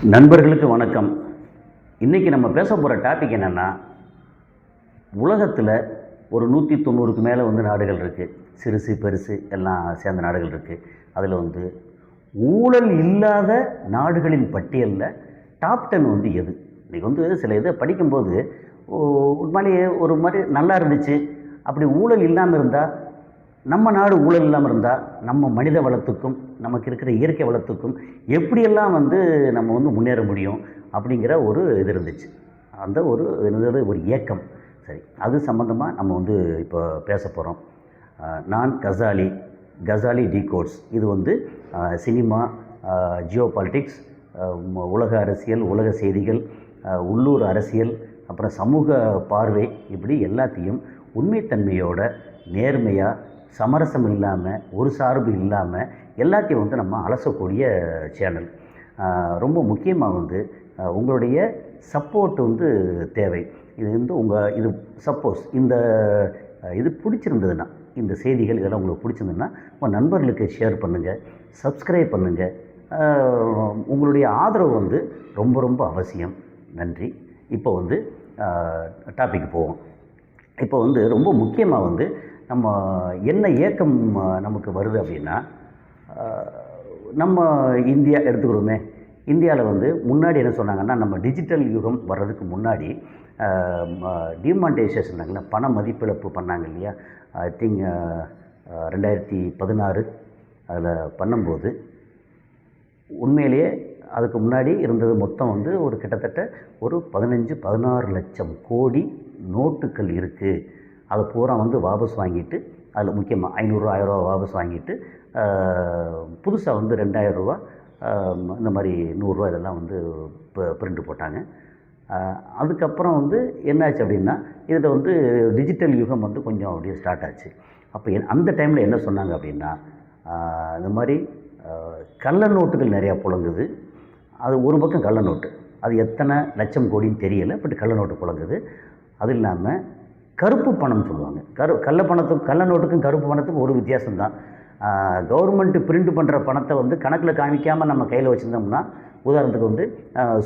நண்பர்களுக்கு வணக்கம். இன்றைக்கி நம்ம பேச போகிற டாபிக் என்னென்னா, உலகத்தில் ஒரு 190க்கு மேலே நாடுகள் இருக்குது. சிறுசு பெருசு எல்லாம் சேர்ந்த நாடுகள் இருக்குது. அதில் ஊழல் இல்லாத நாடுகளின் பட்டியலில் டாப் 10 எது? இன்றைக்கி சில இதை படிக்கும்போது ஒரு மாதிரி நல்லா இருந்துச்சு. அப்படி ஊழல் இல்லாமல் இருந்தால், நம்ம நாடு ஊழல் இல்லாமல் இருந்தால், நம்ம மனித வளத்துக்கும் நமக்கு இருக்கிற இயற்கை வளத்துக்கும் எப்படியெல்லாம் நம்ம முன்னேற முடியும் அப்படிங்கிற ஒரு இது இருந்துச்சு. அந்த ஒரு ஏக்கம். சரி, அது சம்மந்தமாக நம்ம இப்போ பேச போகிறோம். நான் கசாலி டீகோட்ஸ். இது சினிமா, ஜியோ பாலிட்டிக்ஸ், உலக அரசியல், உலக செய்திகள், உள்ளூர் அரசியல், அப்புறம் சமூக பார்வை, இப்படி எல்லாத்தையும் உண்மைத்தன்மையோட நேர்மையாக, சமரசம் இல்லாமல், ஒரு சார்பு இல்லாமல் எல்லாத்தையும் நம்ம அலசக்கூடிய சேனல். ரொம்ப முக்கியமாக உங்களுடைய சப்போர்ட் தேவை. இது சப்போஸ் இது பிடிச்சிருந்ததுன்னா, இந்த செய்திகள் இதெல்லாம் உங்களுக்கு பிடிச்சிருந்ததுன்னா உங்கள் நண்பர்களுக்கு ஷேர் பண்ணுங்கள், சப்ஸ்கிரைப் பண்ணுங்கள். உங்களுடைய ஆதரவு ரொம்ப ரொம்ப அவசியம். நன்றி. இப்போ டாபிக் போவோம். இப்போ ரொம்ப முக்கியமாக நம்ம என்ன ஏக்கம் நமக்கு வருது அப்படின்னா, நம்ம இந்தியா எடுத்துக்கிறோமே. இந்தியாவில் முன்னாடி என்ன சொன்னாங்கன்னா, நம்ம டிஜிட்டல் யுகம் வர்றதுக்கு முன்னாடி டிமானிட்டைசேஷன் பண மதிப்பிழப்பு பண்ணாங்க இல்லையா? ஐ திங்க் 2016 அதில் பண்ணும்போது, உண்மையிலேயே அதுக்கு முன்னாடி இருந்தது மொத்தம் ஒரு கிட்டத்தட்ட ஒரு 15-16 லட்சம் கோடி நோட்டுகள் இருக்குது. அதை பூரா வாபஸ் வாங்கிட்டு, அதில் முக்கியமாக 500 ரூபா 1000 ரூபா வாபஸ் வாங்கிட்டு, புதுசாக 2000 ரூபா, இந்த மாதிரி 100 ரூபா இதெல்லாம் பிரிண்ட் போட்டாங்க. அதுக்கப்புறம் என்னாச்சு அப்படின்னா, இதில் டிஜிட்டல் யுகம் கொஞ்சம் அப்படியே ஸ்டார்ட் ஆச்சு. அப்போ அந்த டைமில் என்ன சொன்னாங்க அப்படின்னா, இந்த மாதிரி கள்ள நோட்டுகள் நிறையா புழங்குது. அது ஒரு பக்கம் கள்ள நோட்டு, அது எத்தனை லட்சம் கோடின்னு தெரியலை, பட் கள்ள நோட்டு புழங்குது. அது இல்லாமல் கருப்பு பணம் சொல்லுவாங்க. கள்ள நோட்டுக்கும் கருப்பு பணத்துக்கும் ஒரு வித்தியாசம்தான். கவர்மெண்ட்டு பிரிண்ட் பண்ணுற பணத்தை கணக்கில் காமிக்காமல் நம்ம கையில் வச்சுருந்தோம்னா, உதாரணத்துக்கு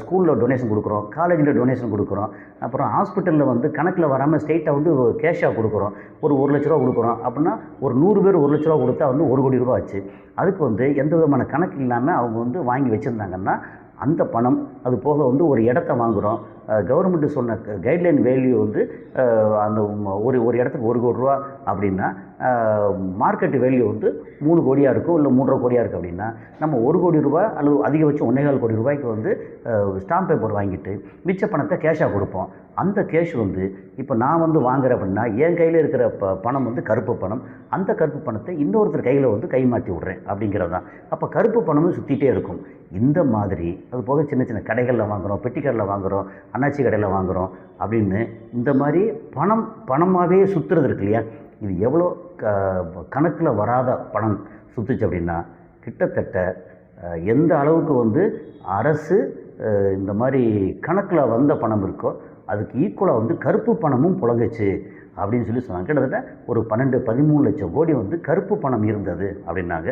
ஸ்கூலில் டொனேஷன் கொடுக்குறோம், காலேஜில் டொனேஷன் கொடுக்குறோம், அப்புறம் ஹாஸ்பிட்டலில் கணக்கில் வராமல் ஸ்ட்ரெயிட்டாக கேஷாக கொடுக்குறோம். ஒரு 1 லட்ச ரூபா கொடுக்குறோம் அப்படின்னா, ஒரு 100 பேர் 1 லட்ச ரூபா கொடுத்தா 1 கோடி ரூபா ஆச்சு. அதுக்கு எந்த விதமான கணக்கு இல்லாமல் அவங்க வாங்கி வச்சுருந்தாங்கன்னா, அந்த பணம் அது போக ஒரு இடத்த வாங்குகிறோம். கவர்மெண்ட்டு சொன்ன கைட்லைன் வேல்யூ அந்த ஒரு இடத்துக்கு 1 கோடி ரூபா அப்படின்னா, மார்க்கெட்டு வேல்யூ 3 கோடியாக இருக்கும், இல்லை 3.5 கோடியாக இருக்குது அப்படின்னா, நம்ம 1 கோடி ரூபா அல்லது அதிகபட்சம் 1.25 கோடி ரூபாய்க்கு ஸ்டாம்ப் பேப்பர் வாங்கிட்டு மிச்ச பணத்தை கேஷாக கொடுப்போம். அந்த கேஷ் இப்போ நான் வாங்குறேன் அப்படின்னா, என் கையில் இருக்கிற பணம் கருப்பு பணம். அந்த கருப்பு பணத்தை இன்னொருத்தர் கையில் கை மாற்றி விட்றேன் அப்படிங்கிறது தான். அப்போ கருப்பு பணமும் சுற்றிகிட்டே இருக்கும். இந்த மாதிரி அது போக சின்ன சின்ன கடைகளில் வாங்குகிறோம், பெட்டி கடையில் வாங்குகிறோம், அண்ணாச்சி கடையில் வாங்குகிறோம் அப்படின்னு இந்த மாதிரி பணமாகவே சுற்றுறது இருக்கு இல்லையா? இது எவ்வளோ கணக்கில் வராத பணம் சுற்றுச்சு அப்படின்னா, கிட்டத்தட்ட எந்த அளவுக்கு அரசு இந்த மாதிரி கணக்கில் வந்த பணம் இருக்கோ, அதுக்கு ஈக்குவலாக கருப்பு பணமும் புழங்குச்சு அப்படின்னு சொன்னாங்க. கிட்டத்தட்ட ஒரு 12-13 லட்சம் கோடி கருப்பு பணம் இருந்தது அப்படின்னாங்க.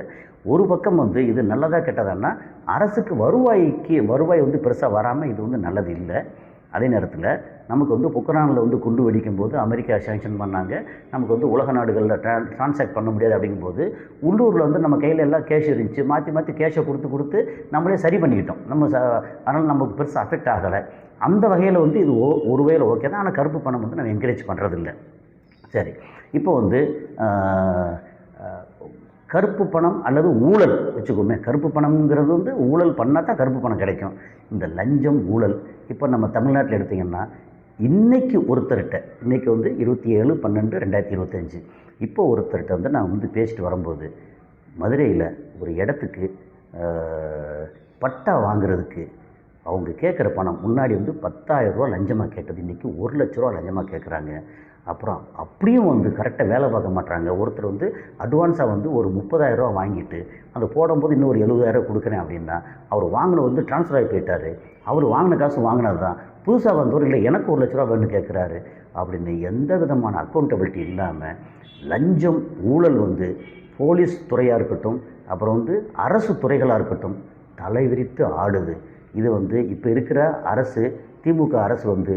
ஒரு பக்கம் இது நல்லதாக கெட்டதான்னா, அரசுக்கு வருவாய் பெருசாக வராமல் இது நல்லது இல்லை. அதே நேரத்தில் நமக்கு பொக்ரானில் குண்டு வெடிக்கும்போது அமெரிக்கா சேங்ஷன் பண்ணாங்க. நமக்கு உலக நாடுகளில் டிரான்சாக்ட் பண்ண முடியாது அப்படிங்கும்போது, உள்ளூரில் நம்ம கையில் எல்லாம் கேஷ் இருந்துச்சு. மாற்றி கேஷை கொடுத்து நம்மளே சரி பண்ணிக்கிட்டோம். அதனால் நமக்கு பெருசாக அஃபெக்ட் ஆகலை. அந்த வகையில் இது ஒரு வகையில் ஓகே தான். ஆனால் கருப்பு பணம் நம்ம என்கரேஜ் பண்ணுறதில்லை. சரி, இப்போ கருப்பு பணம் அல்லது ஊழல் வச்சுக்கோமே. கருப்பு பணம்ங்கிறது ஊழல் பண்ணால் தான் கருப்பு பணம் கிடைக்கும். இந்த லஞ்சம், ஊழல் இப்போ நம்ம தமிழ்நாட்டில் எடுத்திங்கன்னா, இன்றைக்கி ஒருத்தர்கிட்ட, இன்றைக்கி 27/12/2025 இப்போ ஒருத்தர்கிட்ட நான் பேசிட்டு வரும்போது, மதுரையில் ஒரு இடத்துக்கு பட்டா வாங்குறதுக்கு அவங்க கேட்குற பணம் முன்னாடி 10,000 ரூபா லஞ்சமாக கேட்டது இன்றைக்கி 1 லட்ச ரூபா லஞ்சமாக கேட்குறாங்க. அப்புறம் அப்படியும் வேலை பார்க்க மாட்டாங்க. ஒருத்தர் அட்வான்ஸாக ஒரு 30,000 ரூபா வாங்கிட்டு அதை போடும்போது இன்னும் ஒரு 70,000 கொடுக்குறேன் அப்படின்னா, அவர் வாங்கின ட்ரான்ஸ்ஃபர் ஆகி போயிட்டார். அவர் வாங்கின காசு வாங்கினது தான். புதுசாக வந்தவர் இல்லை எனக்கு 1 லட்ச ரூபா வேணும்னு கேட்குறாரு அப்படின்னு எந்த விதமான அக்கௌண்டபிலிட்டி இல்லாமல் லஞ்சம், ஊழல் போலீஸ் துறையாக இருக்கட்டும், அப்புறம் அரசு துறைகளாக இருக்கட்டும் தலைவிரித்து ஆடுது. இது வந்து இப்போ இருக்கிற அரசு, திமுக அரசு வந்து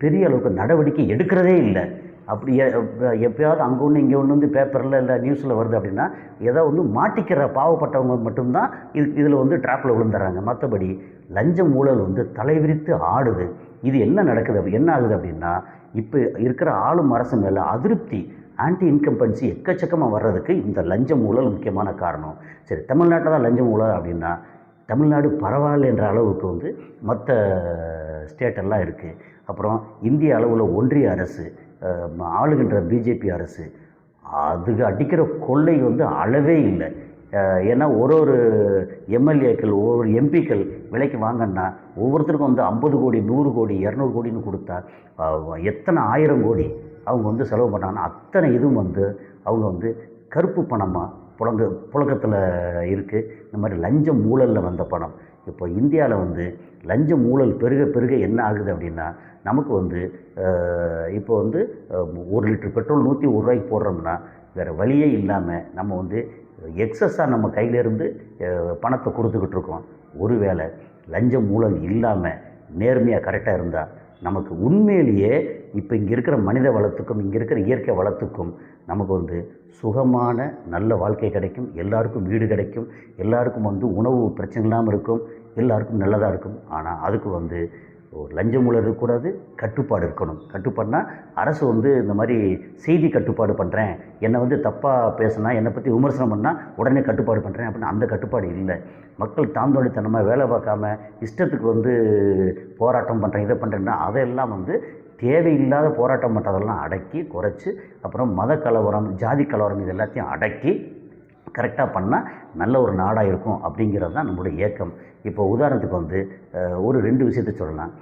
பெரிய அளவுக்கு நடவடிக்கை எடுக்கிறதே இல்லை. அப்படி எப்பயாவது அங்கே ஒன்று இங்கே ஒன்று வந்து பேப்பரில் இல்லை நியூஸில் வருது அப்படின்னா ஏதோ வந்து மாட்டிக்கிற பாவப்பட்டவங்க மட்டும்தான் இதில் வந்து ட்ராப்பில் விழுந்துடுறாங்க. மற்றபடி லஞ்சம் ஊழல் வந்து தலைவிரித்து ஆடுது. இது என்ன நடக்குது, என்ன ஆகுது அப்படின்னா, இப்போ இருக்கிற ஆளும் அரசு மேலே அதிருப்தி, ஆன்டி இன்கம்பன்சி எக்கச்சக்கமாக வர்றதுக்கு இந்த லஞ்சம் ஊழல் முக்கியமான காரணம். சரி, தமிழ்நாட்டில் தான் லஞ்சம் ஊழல் அப்படின்னா, தமிழ்நாடு பரவாயில்ல என்ற அளவுக்கு வந்து மற்ற ஸ்டேட்டெல்லாம் இருக்குது. அப்புறம் இந்திய அளவில் ஒன்றிய அரசு, ஆளுகின்ற பிஜேபி அரசு, அதுக்கு அடிக்கிற கொள்ளை வந்து அளவே இல்லை. ஏன்னா ஒரு எம்எல்ஏக்கள், ஒவ்வொரு எம்பிக்கள் விலைக்கு வாங்கன்னா ஒவ்வொருத்தருக்கும் வந்து 50 கோடி, 100 கோடி, 200 கோடின்னு கொடுத்தா எத்தனை 1000 கோடி அவங்க வந்து செலவு பண்ணாங்கன்னா அத்தனை இதுவும் வந்து அவங்க வந்து கருப்பு பணமாக புழக்கத்தில் இருக்குது. இந்த மாதிரி லஞ்சம் ஊழலில் வந்த பணம். இப்போ இந்தியாவில் வந்து லஞ்சம் ஊழல் பெருக பெருக என்ன ஆகுது அப்படின்னா, நமக்கு வந்து இப்போ வந்து 1 லிட்டர் பெட்ரோல் 101 ரூபாய்க்கு போடுறோம்னா வேறு வழியே இல்லாமல் நம்ம வந்து எக்ஸஸாக நம்ம கையிலேருந்து பணத்தை கொடுத்துக்கிட்டு இருக்கோம். ஒருவேளை லஞ்சம் ஊழல் இல்லாமல் நேர்மையாக கரெக்டாக இருந்தால் நமக்கு உண்மையிலேயே இப்போ இங்கே இருக்கிற மனித வளத்துக்கும் இங்கே இருக்கிற இயற்கை வளத்துக்கும் நமக்கு வந்து சுகமான நல்ல வாழ்க்கை கிடைக்கும். எல்லாருக்கும் வீடு கிடைக்கும். எல்லாருக்கும் வந்து உணவு பிரச்சனை இல்லாமல் இருக்கும். எல்லாருக்கும் நல்லதாக இருக்கும். ஆனால் அதுக்கு வந்து ஒரு லஞ்சம் ஊழல் இருக்கக்கூடாது, கட்டுப்பாடு இருக்கணும். கட்டுப்பாடுனா அரசு வந்து இந்த மாதிரி செய்தி கட்டுப்பாடு பண்ணுறேன், என்னை வந்து தப்பாக பேசினா, என்னை பற்றி விமர்சனம் பண்ணால் உடனே கட்டுப்பாடு பண்ணுறேன் அப்படின்னு அந்த கட்டுப்பாடு இல்லை. மக்கள் தாந்தோணித்தனமாக வேலை பார்க்காம இஷ்டத்துக்கு வந்து போராட்டம் பண்ணுறேன், இதை பண்ணுறேன்னா அதையெல்லாம் வந்து தேவையில்லாத போராட்டம் பண்ணுறதெல்லாம் அடக்கி குறைச்சி, அப்புறம் மத கலவரம், ஜாதி கலவரம் இது எல்லாத்தையும் அடக்கி கரெக்டாக பண்ணால் நல்ல ஒரு நாடாக இருக்கும் அப்படிங்கிறது தான் நம்மளுடைய ஏக்கம். இப்போ உதாரணத்துக்கு வந்து ஒரு 2 விஷயத்தை சொல்லலாம்.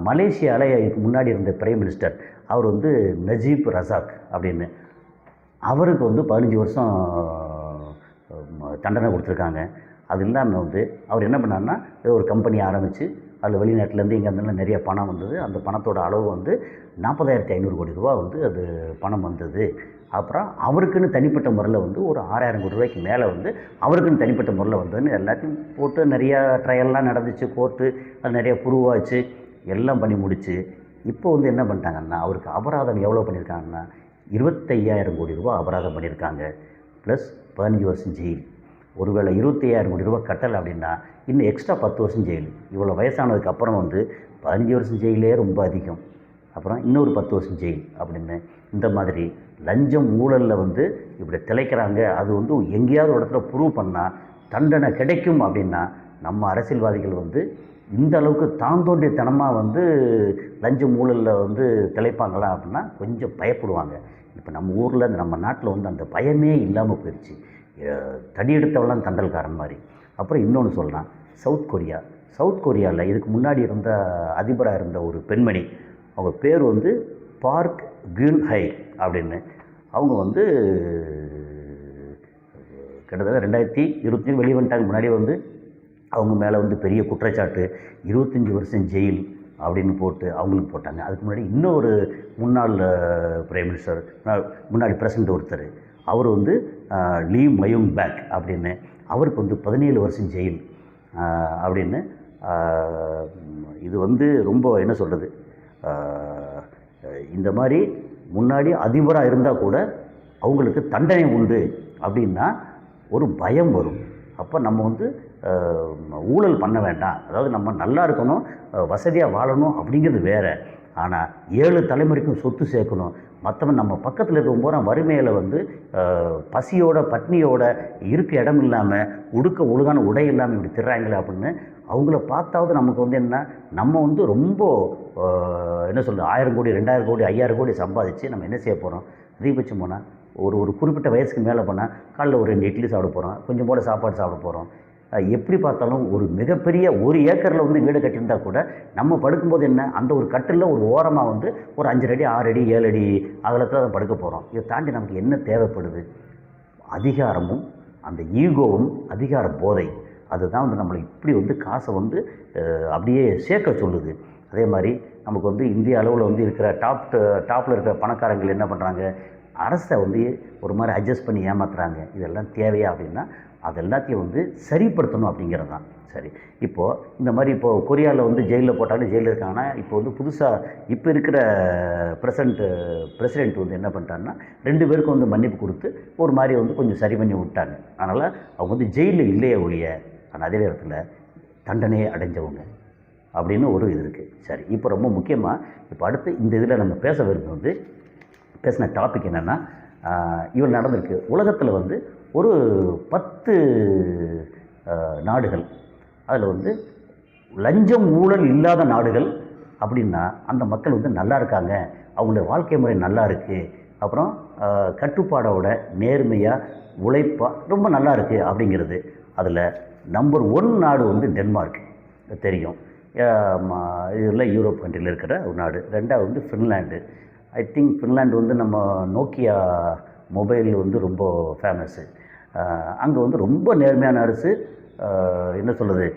மலேசியாவில் இதுக்கு முன்னாடி இருந்த பிரைம் மினிஸ்டர் அவர் வந்து நஜீப் ரசாக் அப்படின்னு, அவருக்கு வந்து 15 வருஷம் தண்டனை கொடுத்துருக்காங்க. அது இல்லாமல் வந்து அவர் என்ன பண்ணார்னா, ஏதோ ஒரு கம்பெனி ஆரம்பித்து அதில் வெளிநாட்டிலேருந்து இங்கே இருந்தாலும் நிறைய பணம் வந்தது. அந்த பணத்தோட அளவு வந்து 40,500 கோடி ரூபா வந்து அது பணம் வந்தது. அப்புறம் அவருக்குன்னு தனிப்பட்ட முறையில் வந்து ஒரு 6,000 கோடி ரூபாய்க்கு மேலே வந்து அவருக்குன்னு தனிப்பட்ட முறையில் வந்ததுன்னு எல்லாத்தையும் போட்டு நிறையா ட்ரையல்லாம் நடந்துச்சு. கோர்ட்டு அது நிறையா ப்ரூவ் ஆச்சு, எல்லாம் பண்ணி முடிச்சு. இப்போ வந்து என்ன பண்ணிட்டாங்கன்னா, அவருக்கு அபராதம் எவ்வளோ பண்ணியிருக்காங்கன்னா 25,000 கோடி ரூபா அபராதம் பண்ணியிருக்காங்க. ப்ளஸ் 15 வருஷம் ஜெயில். ஒருவேளை 25,000 கோடி ரூபா கட்டலை அப்படின்னா இன்னும் எக்ஸ்ட்ரா 10 வருஷம் ஜெயில். இவ்வளோ வயசானதுக்கு அப்புறம் வந்து 15 வருஷம் ஜெயிலே ரொம்ப அதிகம். அப்புறம் இன்னொரு 10 வருஷம் ஜெயில் அப்படின்னு இந்த மாதிரி லஞ்சம் ஊழலில் வந்து இப்படி திளைக்கிறாங்க. அது வந்து எங்கேயாவது ஒரு இடத்துல ப்ரூவ் பண்ணால் தண்டனை கிடைக்கும் அப்படின்னா நம்ம அரசியல்வாதிகள் வந்து இந்த அளவுக்கு தாந்தோண்டித்தனமாக வந்து லஞ்சம் ஊழலில் வந்து திளைப்பாங்களா அப்படின்னா கொஞ்சம் பயப்படுவாங்க. இப்போ நம்ம ஊரில் நம்ம நாட்டில் வந்து அந்த பயமே இல்லாமல் போயிடுச்சு. தடி எடுத்தவெல்லாம் தண்டல்காரன் மாதிரி. அப்புறம் இன்னொன்று சொல்லலாம், சவுத் கொரியாவில் இதுக்கு முன்னாடி இருந்த அதிபராக இருந்த ஒரு பெண்மணி, அவங்க பேர் வந்து பார்க் கியூன் ஹை அப்படின்னு. அவங்க வந்து கிட்டத்தட்ட 2020 வெளியே வந்துட்டாங்க. முன்னாடி வந்து அவங்க மேலே வந்து பெரிய குற்றச்சாட்டு, 25 வருஷம் ஜெயில் அப்படின்னு போட்டு அவங்களுக்கு போட்டாங்க. அதுக்கு முன்னாடி இன்னொரு முன்னாள் பிரைம் மினிஸ்டர், முன்னாடி பிரசிடண்ட் ஒருத்தர், அவர் வந்து லீ மயூங் பேக் அப்படின்னு, அவருக்கு வந்து 17 வருஷம் ஜெயில் அப்படின்னு. இது வந்து ரொம்ப என்ன சொல்கிறது, இந்த மாதிரி முன்னாடி அதிபராக இருந்தால் கூட அவங்களுக்கு தண்டனை உண்டு அப்படின்னா ஒரு பயம் வரும். அப்போ நம்ம வந்து ஊழல் பண்ண வேண்டாம், அதாவது நம்ம நல்லா இருக்கணும், வசதியாக வாழணும் அப்படிங்கிறது வேறு. ஆனால் 7 தலைமுறைக்கும் சொத்து சேர்க்கணும், மற்றவன் நம்ம பக்கத்தில் இருக்கும் போகிற வறுமையில் வந்து பசியோட பட்னியோட இருக்க இடம் இல்லாமல் உடுக்க ஒழுங்கான உடை இல்லாமல் இப்படி திர்றாங்களே அப்படின்னு அவங்கள பார்த்தாவது நமக்கு வந்து என்ன, நம்ம வந்து ரொம்ப என்ன சொல்கிறது, 1000 கோடி 2000 கோடி 5000 கோடி சம்பாதிச்சு நம்ம என்ன செய்ய போகிறோம்? அதிகபட்சம் போனால் ஒரு குறிப்பிட்ட வயசுக்கு மேலே போனால் காலைல ஒரு 2 இட்லி சாப்பிட போகிறோம், கொஞ்சம் போல சாப்பாடு சாப்பிட போகிறோம். எப்படி பார்த்தாலும் ஒரு மிகப்பெரிய 1 ஏக்கரில் வந்து வீடு கட்டியிருந்தா கூட நம்ம படுக்கும்போது என்ன, அந்த ஒரு கட்டிலில் ஒரு ஓரமாக வந்து ஒரு 5 அடி 6 அடி 7 அடி அகலத்தில் தான் படுக்க போகிறோம். இதை தாண்டி நமக்கு என்ன தேவைப்படுது? அதிகாரமும் அந்த ஈகோவும் அதிகார போதை, அதுதான் வந்து நம்மளை இப்படி வந்து காசை வந்து அப்படியே சேர்க்க சொல்லுது. அதே மாதிரி நமக்கு வந்து இந்திய அளவில் வந்து இருக்கிற டாப்பில் இருக்கிற பணக்காரங்கள் என்ன பண்ணுறாங்க, அரசை வந்து ஒரு மாதிரி அட்ஜஸ்ட் பண்ணி ஏமாத்துறாங்க. இதெல்லாம் தேவையா அப்படின்னா அது எல்லாத்தையும் வந்து சரிப்படுத்தணும் அப்படிங்கிறது தான். சரி, இப்போது இந்த மாதிரி இப்போது கொரியாவில் வந்து ஜெயிலில் போட்டாலும் ஜெயிலில் இருக்காங்கன்னா, இப்போ வந்து புதுசாக இப்போ இருக்கிற பிரசிடெண்ட் வந்து என்ன பண்ணிட்டாங்கன்னா 2 பேருக்கும் வந்து மன்னிப்பு கொடுத்து ஒரு மாதிரி வந்து கொஞ்சம் சரி பண்ணி விட்டாங்க. அதனால் அவங்க வந்து ஜெயிலில் இல்லையே ஒழிய, ஆனால் அதே நேரத்தில் தண்டனையை அடைஞ்சவங்க அப்படின்னு ஒரு இது இருக்குது. சரி, இப்போ ரொம்ப முக்கியமாக இப்போ அடுத்து இந்த இதில் நம்ம பேச விரும்புகிறது வந்து பேசின டாபிக் என்னென்னா, இவ்வளோ நடந்திருக்கு. உலகத்தில் வந்து ஒரு 10 நாடுகள், அதில் வந்து லஞ்சம் ஊழல் இல்லாத நாடுகள் அப்படின்னா அந்த மக்கள் வந்து நல்லா இருக்காங்க, அவங்களுடைய வாழ்க்கை முறை நல்லா இருக்குது, அப்புறம் கட்டுப்பாடோட நேர்மையாக உழைப்பாக ரொம்ப நல்லா இருக்குது அப்படிங்கிறது. அதில் நம்பர் 1 நாடு வந்து டென்மார்க் தெரியும். இதில் யூரோப் கண்ட்ரியில் இருக்கிற ஒரு நாடு. 2வது வந்து ஃபின்லாண்டு. ஐ திங்க் ஃபின்லாண்டு வந்து நம்ம நோக்கியா மொபைல் வந்து ரொம்ப ஃபேமஸ்ஸு. அங்கே வந்து ரொம்ப நேர்மையான அரசு. என்ன சொல்கிறது,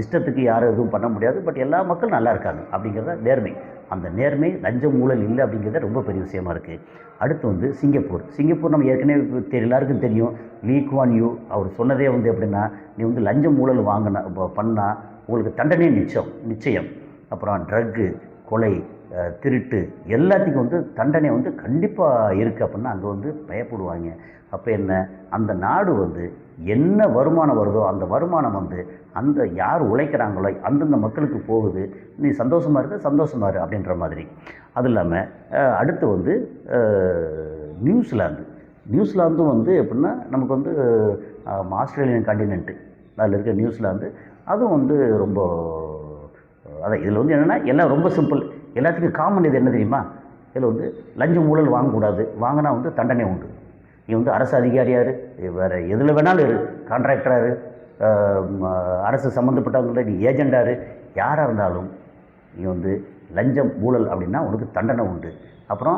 இஷ்டத்துக்கு யாரும் எதுவும் பண்ண முடியாது, பட் எல்லா மக்களும் நல்லா இருக்காங்க அப்படிங்கிறத நேர்மை. அந்த நேர்மை லஞ்சம் ஊழல் இல்லை அப்படிங்கிறத ரொம்ப பெரிய விஷயமா இருக்குது. அடுத்து வந்து சிங்கப்பூர் நம்ம ஏற்கனவே எல்லாருக்கும் தெரியும். லீ குவான் யூ அவர் சொன்னதே வந்து எப்படின்னா, நீ வந்து லஞ்சம் ஊழல் பண்ணால் உங்களுக்கு தண்டனை நிச்சயம். அப்புறம் ட்ரக்கு, கொலை, திருட்டு எல்லாத்துக்கும் வந்து தண்டனை வந்து கண்டிப்பாக இருக்குது அப்படின்னா அங்கே வந்து பயப்படுவாங்க. அப்போ என்ன, அந்த நாடு வந்து என்ன வருமானம் வருதோ அந்த வருமானம் வந்து அந்த யார் உழைக்கிறாங்களோ அந்தந்த மக்களுக்கு போகுது. நீ சந்தோஷமாக இரு அப்படின்ற மாதிரி. அது இல்லாமல் அடுத்து வந்து நியூசிலாந்தும் வந்து எப்படின்னா நமக்கு வந்து ஆஸ்திரேலியன் காண்டினென்ட்டு அதில் இருக்க நியூசிலாந்து, அதுவும் வந்து ரொம்ப அதான் இதில் வந்து என்னென்னா எல்லாம் ரொம்ப சிம்பிள். எல்லாத்துக்கும் காமன் இது என்ன தெரியுமா, இதில் வந்து லஞ்சம் ஊழல் வாங்கக்கூடாது, வாங்கினா வந்து தண்டனை உண்டு. நீ வந்து அரசு அதிகாரியாரு, வேறு எதில் வேணாலும் இரு, கான்ட்ராக்டராரு, அரசு சம்மந்தப்பட்டவங்கள நீ ஏஜெண்டாரு, யாராக இருந்தாலும் நீ வந்து லஞ்சம் ஊழல் அப்படின்னா உனக்கு தண்டனை உண்டு. அப்புறம்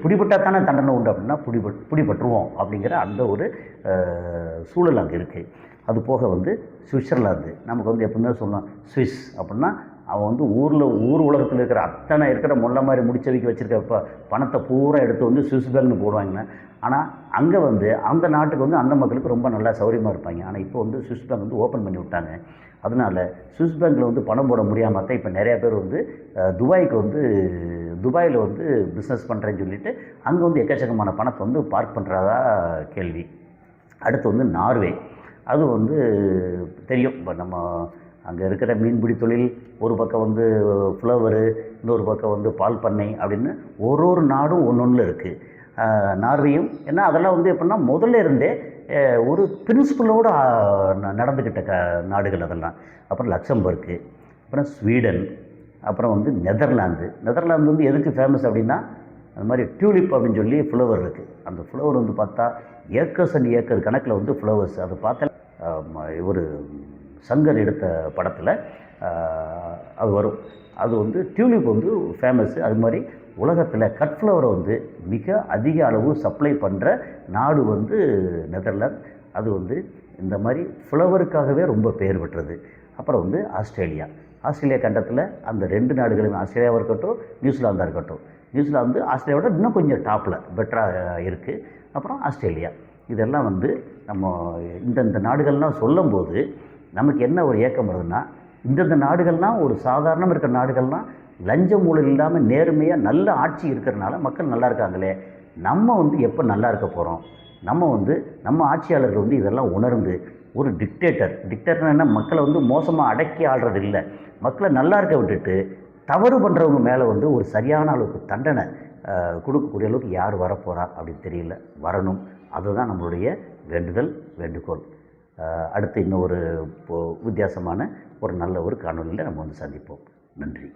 பிடிபட்டால் தானே தண்டனை உண்டு அப்படின்னா பிடிபட்டுருவோம் அப்படிங்கிற அந்த ஒரு சூழல் அங்கே இருக்குது. அது போக வந்து சுவிட்சர்லாந்து, நமக்கு வந்து எப்பவுமே சொல்லலாம் சுவிஸ் அப்படின்னா அவன் வந்து ஊர் உலகத்தில் இருக்கிற முல்லை மாதிரி முடிச்சவைக்கு வச்சுருக்க பணத்தை பூரா எடுத்து வந்து சுவிஸ் பேங்க்னு போடுவாங்க. ஆனால் அங்கே வந்து அந்த நாட்டுக்கு வந்து அந்த மக்களுக்கு ரொம்ப நல்லா சௌரியமாக இருப்பாங்க. ஆனால் இப்போ வந்து சுவிஸ் பேங்க் வந்து ஓப்பன் பண்ணி விட்டாங்க. அதனால் சுவிஸ் பேங்க்கில் வந்து பணம் போட முடியாமல் தான் இப்போ நிறையா பேர் வந்து துபாயில் வந்து பிஸ்னஸ் பண்ணுறேன்னு சொல்லிவிட்டு அங்கே வந்து எக்கச்சக்கமான பணத்தை வந்து பார்க் பண்ணுறதா கேள்வி. அடுத்து வந்து நார்வே, அது வந்து தெரியும். இப்போ நம்ம அங்கே இருக்கிற மீன்பிடி தொழில் ஒரு பக்கம் வந்து ஃப்ளவரு, இன்னொரு பக்கம் வந்து பால் பண்ணை அப்படின்னு ஒரு நாடும் ஒன்று இருக்குது. நார்வேயும் ஏன்னா அதெல்லாம் வந்து எப்படின்னா முதல்ல இருந்தே ஒரு பிரின்சிபலோடு நடந்துக்கிட்ட நாடுகள் அதெல்லாம். அப்புறம் லக்சம்பர்க்கு, அப்புறம் ஸ்வீடன், அப்புறம் வந்து நெதர்லாந்து வந்து எதுக்கு ஃபேமஸ் அப்படின்னா அந்த மாதிரி டியூலிப் அப்படின்னு சொல்லி ஃப்ளவர் இருக்குது. அந்த ஃப்ளவர் வந்து பார்த்தா ஏக்கர்ஸ் அண்ட் ஏக்கர் கணக்கில் வந்து ஃப்ளவர்ஸ். அதை பார்த்தா ஒரு சங்கர் எடுத்த படத்தில் அது வரும். அது வந்து டியூலிப் வந்து ஃபேமஸ்ஸு. அது மாதிரி உலகத்தில் கட் ஃப்ளவரை வந்து மிக அதிக அளவு சப்ளை பண்ணுற நாடு வந்து நெதர்லாந்து. அது வந்து இந்த மாதிரி ஃப்ளவருக்காகவே ரொம்ப பெயர் பெற்றது. அப்புறம் வந்து ஆஸ்திரேலியா கண்டத்தில் அந்த 2 நாடுகளும், ஆஸ்திரேலியாவாக இருக்கட்டும் நியூசிலாந்தாக இருக்கட்டும், நியூசிலாந்து ஆஸ்திரேலியாவோட இன்னும் கொஞ்சம் டாப்பில் பெட்டராக இருக்குது. அப்புறம் ஆஸ்திரேலியா, இதெல்லாம் வந்து நம்ம இந்தந்த நாடுகள்லாம் சொல்லும்போது நமக்கு என்ன ஒரு ஏக்கம் வருதுன்னா, இந்தந்த நாடுகள்லாம் ஒரு சாதாரணமாக இருக்கிற நாடுகள்லாம் லஞ்சம் ஊழல் இல்லாமல் நேர்மையாக நல்ல ஆட்சி இருக்கிறனால மக்கள் நல்லா இருக்காங்களே, நம்ம வந்து எப்போ நல்லா இருக்க போகிறோம்? நம்ம ஆட்சியாளர்கள் வந்து இதெல்லாம் உணர்ந்து ஒரு டிக்டேட்டர்னா மக்களை வந்து மோசமாக அடக்கி ஆள்றது இல்லை, மக்களை நல்லா இருக்க விட்டுட்டு தவறு பண்ணுறவங்க மேலே வந்து ஒரு சரியான அளவுக்கு தண்டனை கொடுக்கக்கூடிய அளவுக்கு யார் வரப்போகிறா அப்படின்னு தெரியல. வரணும். அதுதான் நம்மளுடைய வேண்டுகோள். அடுத்து இன்னும் ஒரு வித்தியாசமான ஒரு நல்ல ஒரு காணொலியில் நம்ம வந்து சந்திப்போம். நன்றி.